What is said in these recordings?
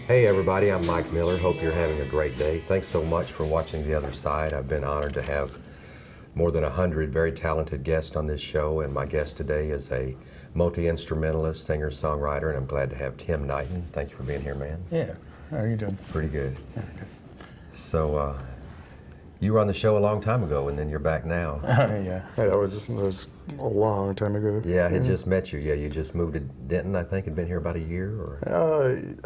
Hey everybody, I'm Mike Miller. Hope you're having a great day. Thanks so much for watching The Other Side. I've been honored to have more than 100 very talented guests on this show, and my guest today is a multi-instrumentalist, singer-songwriter, and I'm glad to have Tim Knighton. Thank you for being here, man. Yeah, how are you doing? Pretty good. So, you were on the show a long time ago, and then you're back now. Yeah, that was a long time ago. Yeah, I had just met you. Yeah, you just moved to Denton, I think, and been here about a year, or?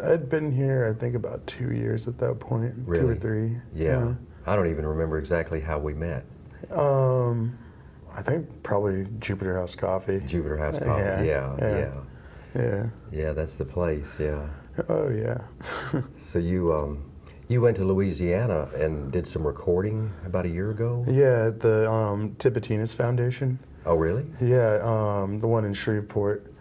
I'd been here, I think, about 2 years at that point. Really? 2 or 3. Yeah. I don't even remember exactly how we met. I think probably Jupiter House Coffee. Jupiter House Coffee, Yeah. Yeah, that's the place, yeah. Oh, yeah. So you went to Louisiana and did some recording about a year ago? Yeah, at the Tipitinas Foundation. Oh, really? Yeah, the one in Shreveport.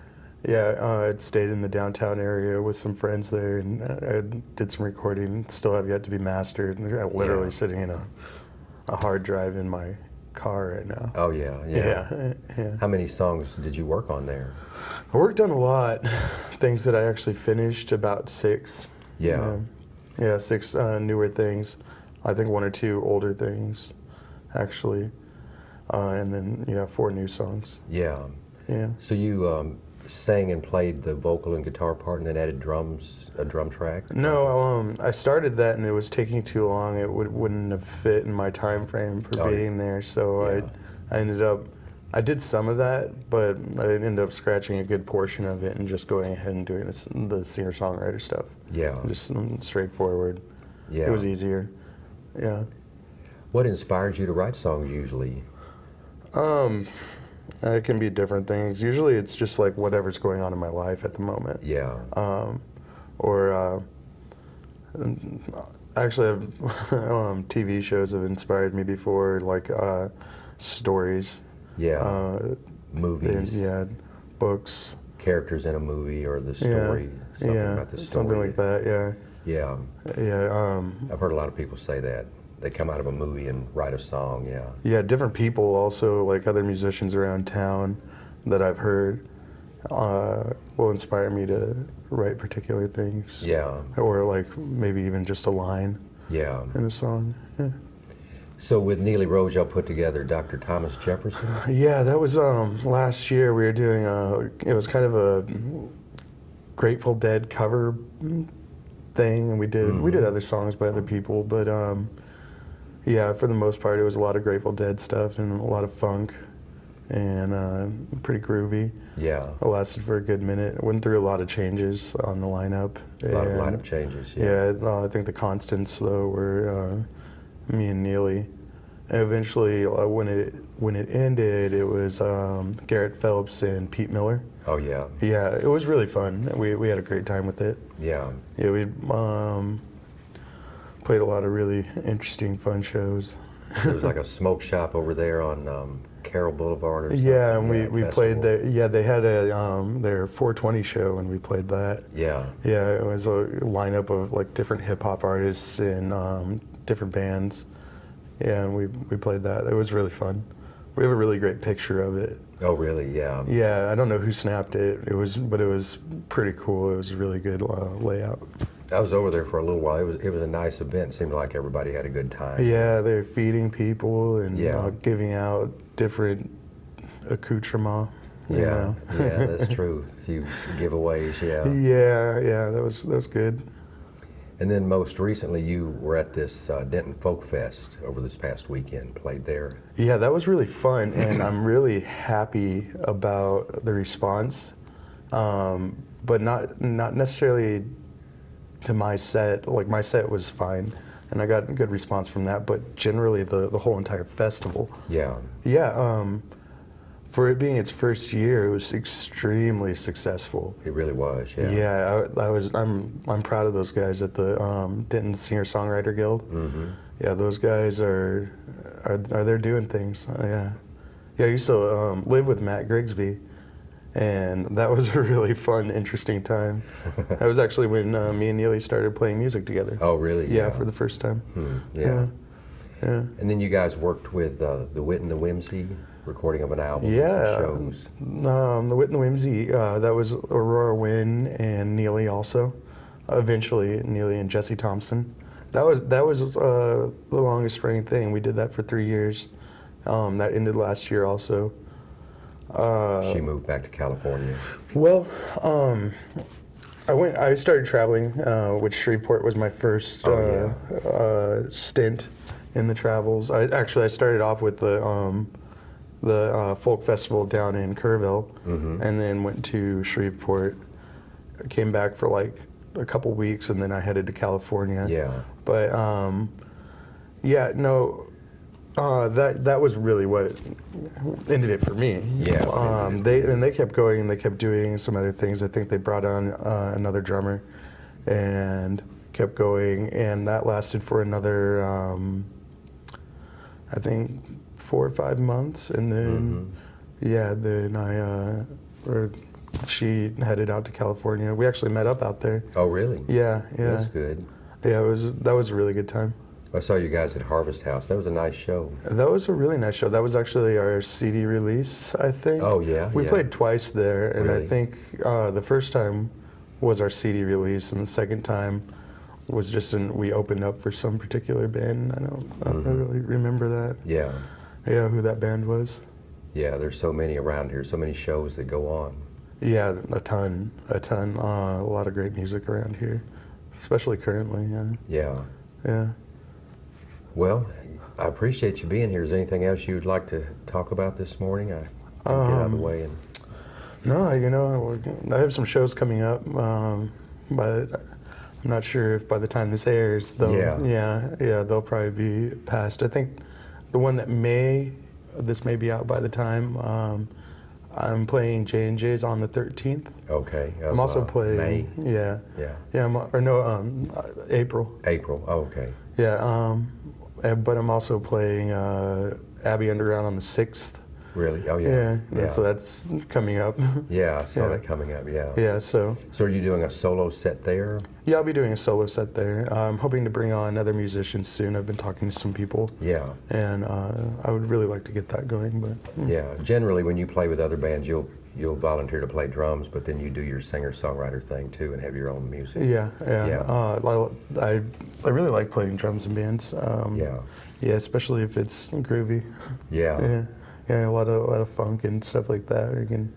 Yeah, I'd stayed in the downtown area with some friends there, and I did some recording. Still have yet to be mastered. I'm literally sitting in a hard drive in my car right now. Oh, yeah. Yeah. How many songs did you work on there? I worked on a lot. Things that I actually finished, about 6. Yeah. Yeah, 6 newer things. I think 1 or 2 older things, actually. And then, 4 new songs. Yeah. Yeah. So you sang and played the vocal and guitar part and then added a drum track? No, I started that and it was taking too long. It wouldn't have fit in my time frame for being there. So I ended up, I did some of that, but I ended up scratching a good portion of it and just going ahead and doing the singer-songwriter stuff. Yeah. Just straightforward. Yeah. It was easier. Yeah. What inspires you to write songs usually? It can be different things. Usually it's just like whatever's going on in my life at the moment. Yeah. Actually, TV shows have inspired me before, like stories. Yeah. Movies. Books. Characters in a movie or the story. Something about the story. Something like that, yeah. Yeah. Yeah. I've heard a lot of people say that. They come out of a movie and write a song, yeah. Yeah, different people also, like other musicians around town that I've heard, will inspire me to write particular things. Yeah. Or like maybe even just a line Yeah. in a song. Yeah. So with Neely Rose, y'all put together Dr. Thomas Jefferson? Yeah, that was last year. We were doing it was kind of a Grateful Dead cover thing, and we did other songs by other people, but yeah, for the most part, it was a lot of Grateful Dead stuff and a lot of funk, and pretty groovy. Yeah. It lasted for a good minute. It went through a lot of changes on the lineup. A lot of lineup changes, yeah. Yeah, I think the constants, though, were me and Neely. And eventually, when it ended, it was Garrett Phelps and Pete Miller. Oh, yeah. Yeah, it was really fun. We had a great time with it. Yeah. Yeah, we played a lot of really interesting, fun shows. There was like a smoke shop over there on Carroll Boulevard or something. Yeah, and we played festival. there. Yeah, they had their 420 show, and we played that. Yeah. Yeah, it was a lineup of like different hip hop artists and different bands. Yeah, and we played that. It was really fun. We have a really great picture of it. Oh, really? Yeah. Yeah, I don't know who snapped it. But it was pretty cool. It was a really good layout. I was over there for a little while. It was a nice event. It seemed like everybody had a good time. Yeah, they were feeding people and Yeah. giving out different accoutrements. you Yeah. know. Yeah, that's true. A few giveaways, yeah. Yeah, that was good. And then most recently, you were at this Denton Folk Fest over this past weekend, played there. Yeah, that was really fun, and I'm really happy about the response, but not necessarily to my set. Like, my set was fine, and I got a good response from that, but generally the whole entire festival. Yeah. Yeah, for it being its first year, it was extremely successful. It really was, yeah. Yeah, I'm proud of those guys at the Denton Singer-Songwriter Guild. Mm-hmm. Yeah, those guys are there doing things. Yeah, I used to live with Matt Grigsby, and that was a really fun, interesting time. That was actually when me and Neely started playing music together. Oh, really? Yeah, for the first time. Yeah. Yeah. And then you guys worked with the Wit and the Whimsy, recording of an album Yeah. and some shows. The Wit and the Whimsy, that was Aurora Wynn and Neely also. eventually Neely and Jesse Thompson. That was the longest running thing. We did that for 3 years. That ended last year also. She moved back to California. Well, I started traveling, which Shreveport was my first stint in the travels. I started off with the folk festival down in Kerrville, and then went to Shreveport. Came back for like a couple weeks, and then I headed to California. Yeah. But that was really what ended it for me. Yeah. They kept going and they kept doing some other things. I think they brought on another drummer, and kept going, and that lasted for another I think 4 or 5 months, and then she headed out to California. We actually met up out there. Oh, really? Yeah. That's good. Yeah, that was a really good time. I saw you guys at Harvest House. That was a nice show. That was a really nice show. That was actually our CD release, I think. Oh, yeah? We played twice there, and Really? I think the first time was our CD release, and the second time was just we opened up for some particular band. I don't really remember that. Yeah. Yeah, who that band was. Yeah, there's so many around here, so many shows that go on. Yeah, a ton. A lot of great music around here, especially currently. Yeah. Well, I appreciate you being here. Is there anything else you'd like to talk about this morning? I can get out of the way. No, I have some shows coming up, but I'm not sure if by the time this airs, they'll probably be past. I think the one that this may be out by the time. I'm playing J&J's on the 13th. Okay. I'm also playing May? Yeah. April. April. Oh, okay. Yeah. But I'm also playing Abbey Underground on the 6th. Really? Oh, yeah. Yeah. So that's coming up. Yeah, I saw that coming up. Yeah. Yeah. So are you doing a solo set there? Yeah, I'll be doing a solo set there. I'm hoping to bring on other musicians soon. I've been talking to some people. Yeah. And I would really like to get that going. But yeah, generally when you play with other bands, you'll volunteer to play drums, but then you do your singer-songwriter thing too and have your own music. Yeah. I really like playing drums in bands. Yeah, especially if it's groovy. Yeah. Yeah, a lot of funk and stuff like that. Or you can,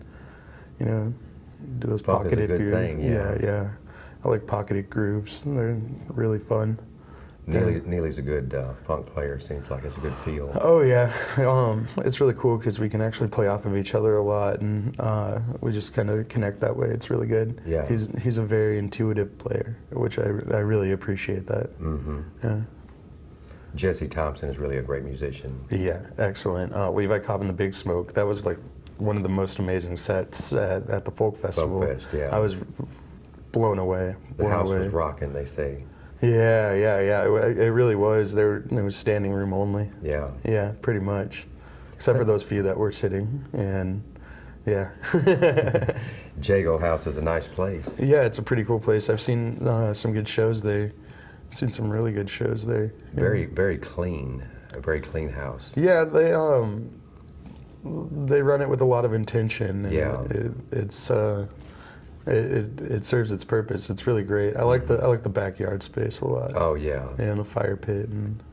do those Funk pocketed is a good thing. Yeah. I like pocketed grooves. They're really fun. Neely's a good funk player. Seems like it's a good feel. Oh yeah, it's really cool because we can actually play off of each other a lot, and we just kind of connect that way. It's really good. Yeah. He's a very intuitive player, which I really appreciate that. Mm-hmm. Yeah. Jesse Thompson is really a great musician. Yeah, excellent. Levi Cobb and the Big Smoke. That was like one of the most amazing sets at the Folk Festival. Folk Fest, yeah. I was blown away. The house was rocking, they say. Yeah. It really was. It was standing room only. Yeah. Yeah, pretty much. Except for those few that were sitting, and yeah. Jago House is a nice place. Yeah, it's a pretty cool place. I've seen some good shows there. Seen some really good shows there. Very, very clean. A very clean house. Yeah, they run it with a lot of intention. And Yeah. It serves its purpose. It's really great. I like the backyard space a lot. Oh yeah. And the fire pit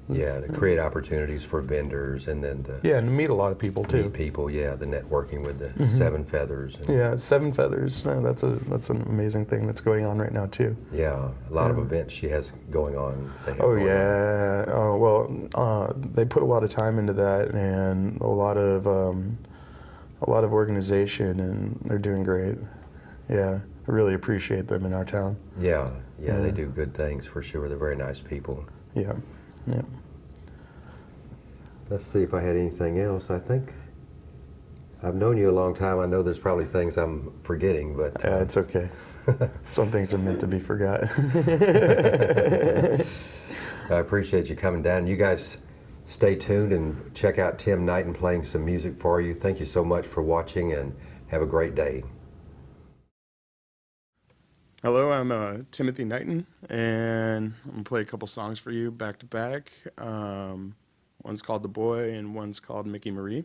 Yeah, to create opportunities for vendors and then to and to meet a lot of people too. meet people. Yeah, the networking with the Seven Feathers. And Yeah, Seven Feathers. That's an amazing thing that's going on right now too. yeah, a lot of events she has going on. They have Oh going yeah. Oh well, they put a lot of time into that and a lot of organization, and they're doing great. Yeah, I really appreciate them in our town. on. Yeah, they do good things for sure. They're very nice people. Yeah. Let's see if I had anything else. I think I've known you a long time. I know there's probably things I'm forgetting, but It's okay. Some things are meant to be forgot. I appreciate you coming down. You guys stay tuned and check out Tim Knighton playing some music for you. Thank you so much for watching, and have a great day. Hello, I'm Timothy Knighton, and I'm going to play a couple songs for you back to back. One's called The Boy, and one's called Mickey Marie.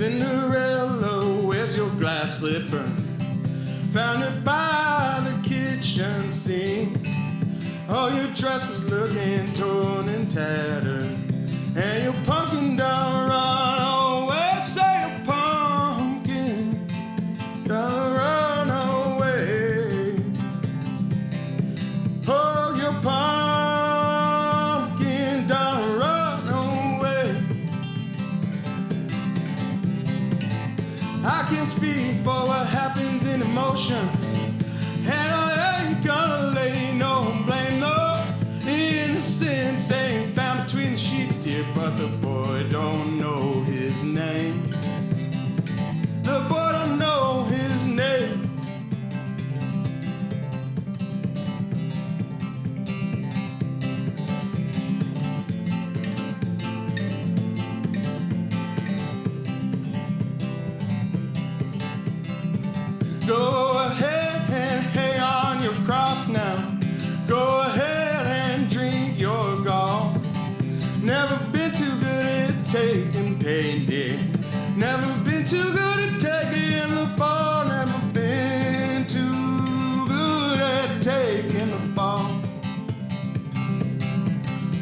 Cinderella, where's your glass slipper? Found it by the kitchen sink. All your dresses looking torn and tattered, and your pumpkin done run away. Say your pumpkin done run away. Oh, your pumpkin done run away. I can't speak for what happens in emotion, and I ain't gonna lay no blame. No innocence ain't found between the sheets, dear, but the boy don't know his name. The boy don't know his name. Go ahead and hang on your cross now. Go ahead and drink your gall. Never been too good at taking pain, dear. Never been too good at taking the fall. Never been too good at taking the fall.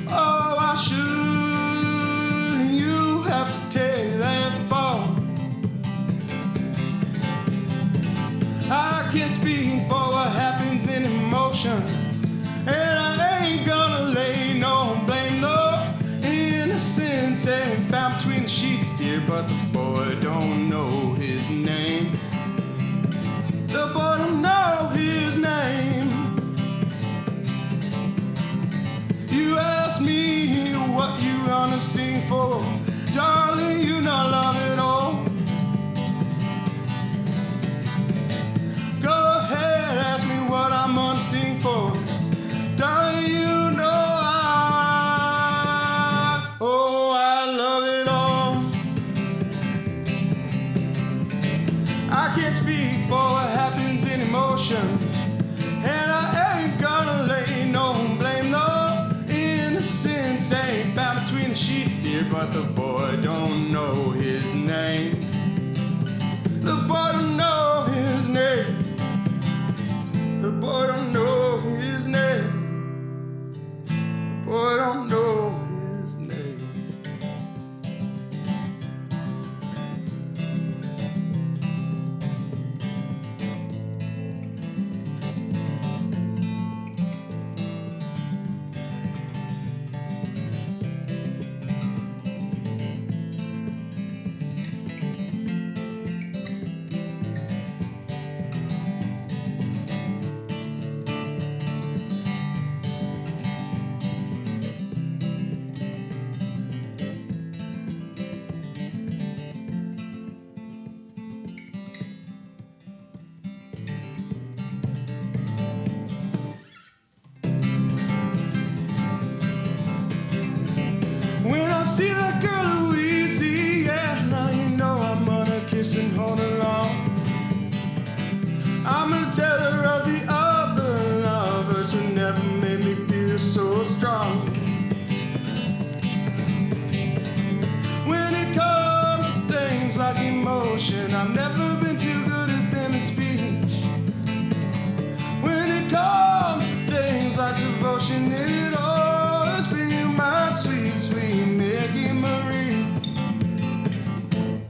Oh, why should you have to take that fall? I can't speak for what happens in emotion, and I ain't gonna lay no blame. No innocence ain't found between the sheets, dear, but the boy don't know his name. The boy don't know his name. You ask me what you wanna sing for, darling, you not love it all. Go ahead, ask me what I'm gonna sing for, darling, you know I love it all. I can't speak for what happens in emotion, and I ain't gonna lay no blame. No innocence ain't found between the sheets, dear, but the boy don't know his name. The boy don't know his name. The boy don't know his name. The boy don't know his name. When I see that girl Louisiana, you know I'm gonna kiss and hold her long. I'm gonna tell her of the other lovers who never made me feel so strong. When it comes to things like emotion, I've never been too good at them in speech. When it comes to things like devotion, it always been you, my sweet, sweet Mickey Marie,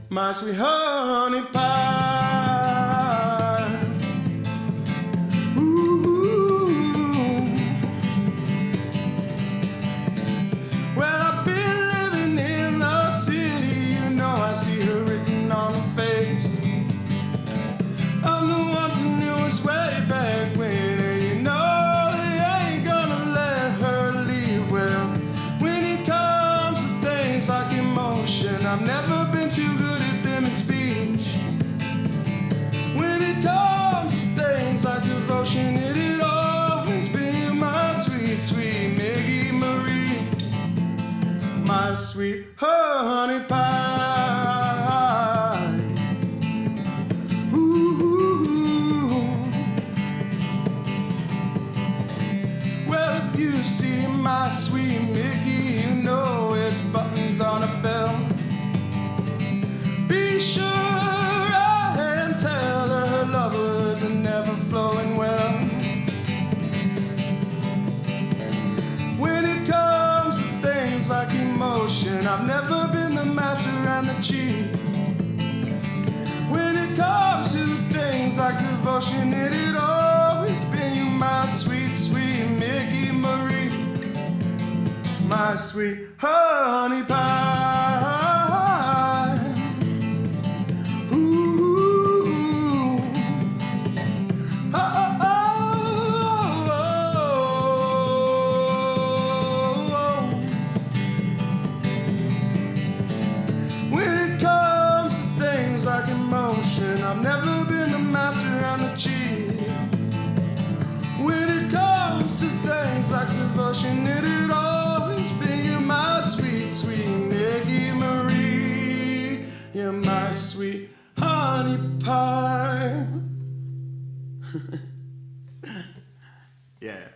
my sweet honey pie. Ooh. Well, I've been living in the city, you know I see her written on her face. I'm the ones who knew us way back when, and you know they ain't gonna let her leave. Well, when it comes to things like emotion, I've never been too good at them in speech. When it comes to things like devotion, it'd always be my sweet, sweet Maggie Marie, my sweet honey pie. Ooh. Well, if you see my sweet Mickey, you know it buttons on a bell. achieve. When it comes to things like devotion, it'd always be my sweet, sweet Mickey Marie, my sweet honey pie. Ooh, oh, oh, oh, oh, oh. When it comes to things like emotion, I've never been the master on the cheat. When it comes to things like devotion, it'd always be my sweet, sweet Nikki Marie. You're my sweet honey pie. Yeah.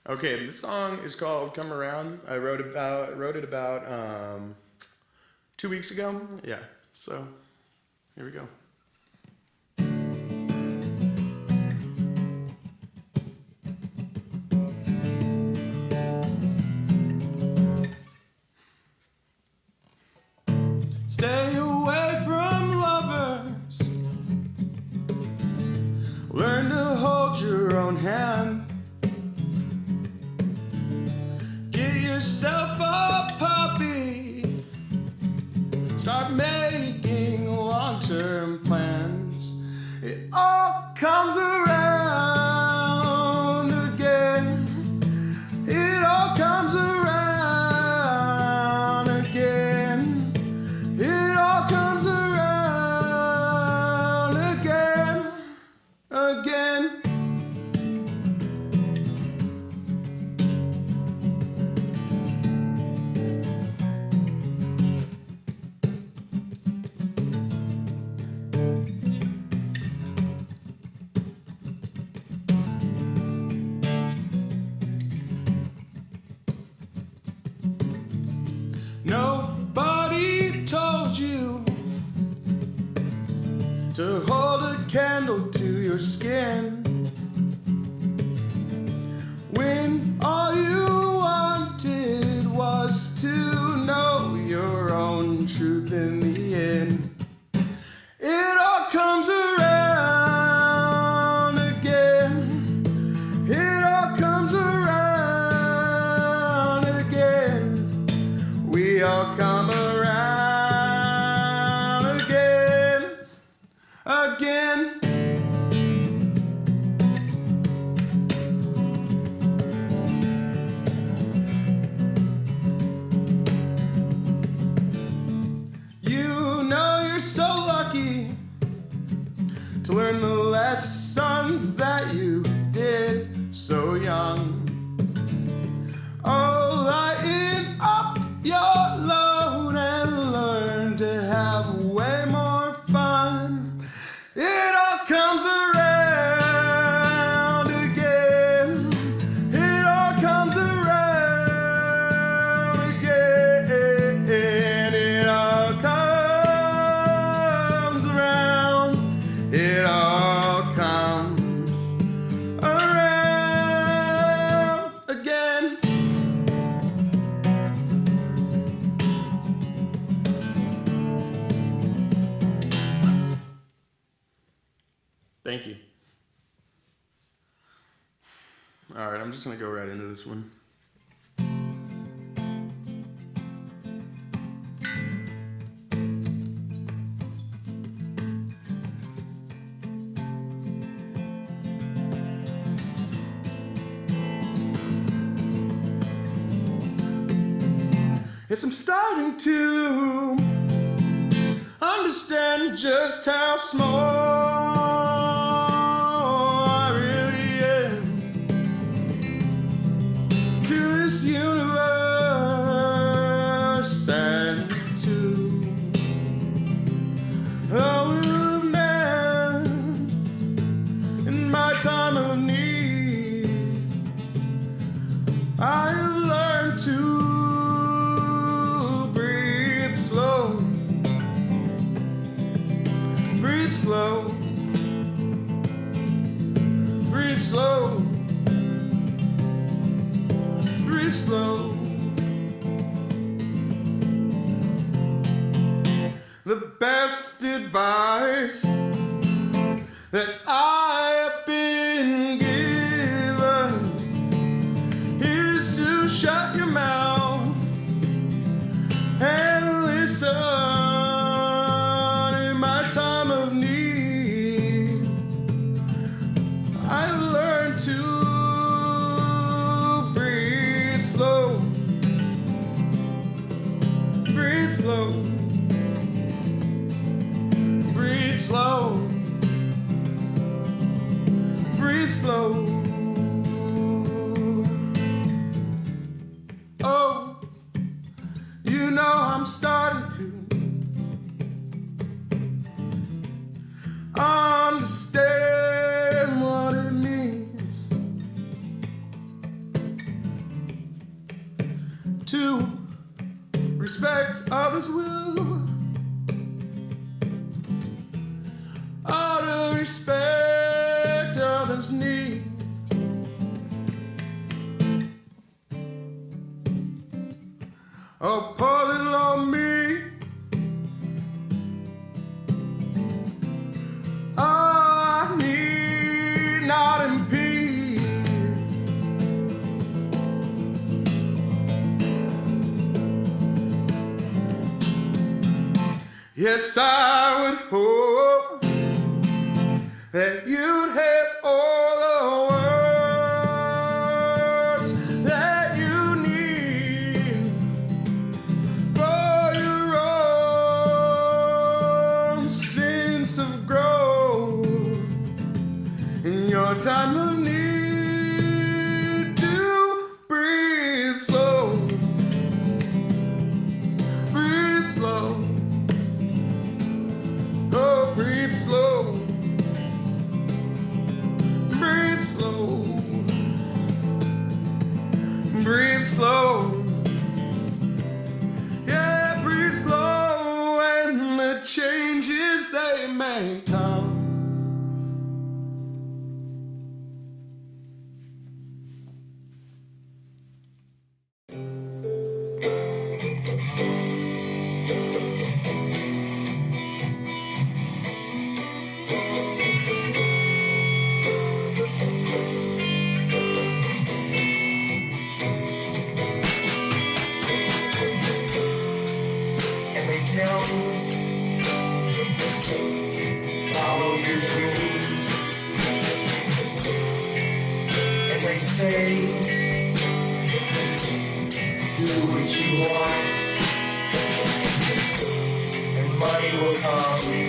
Okay, this song is called "Come Around." I wrote it about 2 weeks ago. Yeah, so here we go. Stay away from lovers. Learn to hold your own hand. Get yourself a puppy. Start making long-term plans. It all comes around again. It all comes around again. It all comes around again, again. Nobody told you to hold a candle to your skin when all you wanted was to know your own truth in the end. It all comes around again. It all comes around again. We all come around again, again. You know you're so lucky to learn the lessons that you did so young. Oh, lighten up your load and learn to have way more fun. It all comes around again. It all comes around again. It all comes around. It all comes around again. Thank you. All right, I'm just gonna go right into this one. Yes, I'm starting to understand just how small I really am to this universe and to the will of man in my time of need. I have learned to breathe slow, breathe slow, breathe slow, breathe slow. The best advice that I have been given is to shut your mouth and listen in my time of need. I've learned to breathe slow, breathe slow, breathe slow, breathe slow. Oh, you know I'm starting to understand what it means to respect others' will, or to respect others' needs. Oh, poor little old me. Oh, I need not impede. Yes, I would hope that you'd have all the words that you need for your own sense of growth in your time of need. To breathe slow, breathe slow. Oh, breathe slow, breathe slow, breathe slow. Yeah, breathe slow, and the changes they may come. And they tell me, follow your dreams. And they say, do what you want, and money will come.